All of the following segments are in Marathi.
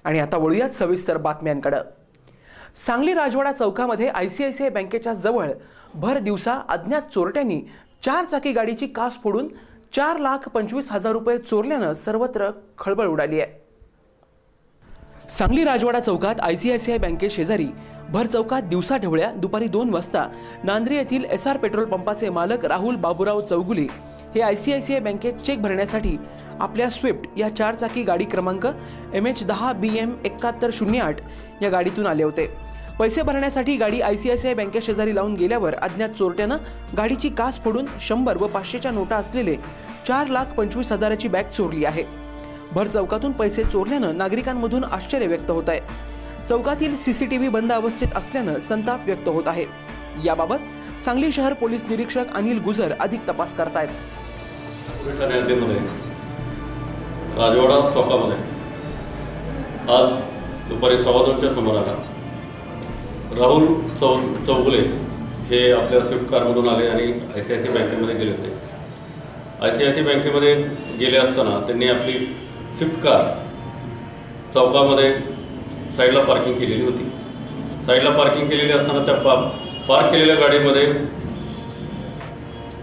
आणि आता वळूयात सविस्तर बातम्यांकडे। सांगली राजवाडा चौकामध्ये आयसीआयसीआय बँकेच्या जवळ भर दिवसा अज्ञात चोरट्यांनी 4 चाकी गाडीची काच फोडून 4,25,000 रुपये चोरल्याने सर्वत्र खळबळ उडाली आहे। सांगली राजवाडा चौकात आयसीआयसीआय बँके शेजारी भर चौकात दिवसा ढवळ्या दुपारी 2 वाजता नांद्रे येथील एसआर पेट्रोल पंपाचे मालक राहुल बाबूराव चौगुले हे आयसीआयसीआय बँकेत चेक भरण्यासाठी आपल्या स्विफ्ट या 4 चाकी गाडी क्रमांक MH10BM7108 या गाडीतून आले होते। पैसे भरण्यासाठी गाडी आयसीआयसीआय बँके शेजारी लावून गेल्यावर अज्ञात चोरट्याने गाडीची काच फोडून 100 व 500च्या नोटा असलेले 4,25,000ची बॅग चोरली आहे। भर चौकातून पैसे चोरल्याने नागरिकांमधून आश्चर्य व्यक्त होत आहे। चौकातील सीसीटीव्ही बंद अवस्थेत असल्याने संताप व्यक्त होत आहे। याबाबत सांगली शहर पोलीस निरीक्षक अनिल गुजर अधिक तपास करतायत। राजवाडा चौकामध्ये आज दुपारी 2:15च्या सुमाराला राहुल चौगुले हे आपल्या स्विफ्ट कारमधून आले आणि आयसीआयसीआय बँकेमध्ये गेले होते। आयसीआयसीआय बँकेमध्ये गेले असताना त्यांनी आपली स्विफ्ट कार चौकामध्ये साईडला पार्किंग केलेली होती। साईडला पार्किंग केलेली असताना त्या पार्क केलेल्या गाडीमध्ये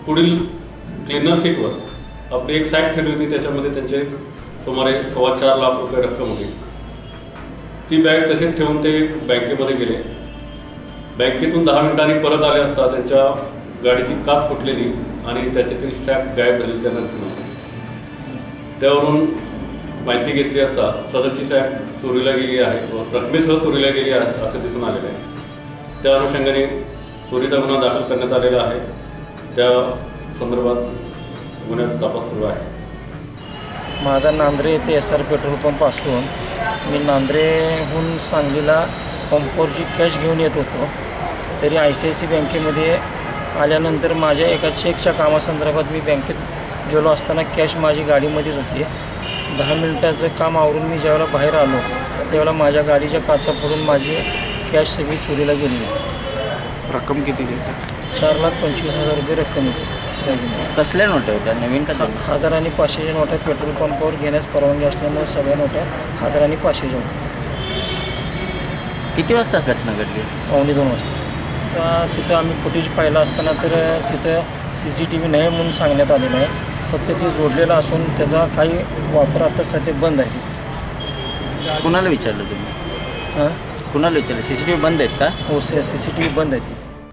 पुढील क्लीनर सीटवर आपली एक सॅक ठेवली होती। त्याच्यामध्ये त्यांचे सुमारे 4.25 लाख रुपये रक्कम होती। ती बॅग तशीच ठेवून ते बँकेमध्ये गेले। बँकेतून 10 मिनिटांनी परत आले असता त्यांच्या गाडीची काच फुटलेली आणि त्याच्यातील सॅक गायब झाली त्यांना दिसून आले। त्यावरून माहिती घेतली असता सदरची सॅक चोरीला गेली आहे व रकमेसह चोरीला गेली आहे असे दिसून आलेले आहे। त्या अनुषंगाने चोरीचा गुन्हा दाखल करण्यात आलेला आहे। त्या संदर्भात गुन्ह्याचा तपास सुरू आहे। माझा नांद्रे येथे एसआर पेट्रोल पंप असून मी नांद्रेहून सांगलीला पंपवरची कॅश घेऊन येत होतो। तरी आयसीआयसीआय बँकेमध्ये आल्यानंतर माझ्या एका चेकच्या कामासंदर्भात मी बँकेत गेलो असताना कॅश माझी गाडीमध्येच होती। 10 मिनिटाचं काम आवरून मी ज्यावेळेला बाहेर आलो त्यावेळेला माझ्या गाडीच्या काचा फोडून माझी कॅश सगळी चोरीला गेली। रक्कम किती घेतली? 4,25,000 रुपये रक्कम होती। कसल्या नोटा होत्या? नवीन का? 1000 आणि 500च्या नोटा पेट्रोल पंपावर घेण्यास परवानगी असल्यामुळे सगळ्या नोटा 1000 आणि 500च्या होत्या। किती वाजता घटना घडली? 2:15 वाजता। तिथं आम्ही फुटेज पाहिलं असताना तर तिथं सीसीटीव्ही नाही म्हणून सांगण्यात आलेलं आहे। फक्त ते जोडलेलं असून त्याचा काही वापर आता सध्या बंद आहे। कुणाला विचारलं तुम्ही? कुणाला विचारलं? सीसीटीव्ही बंद आहेत का? हो, सीसीटीव्ही बंद आहेत।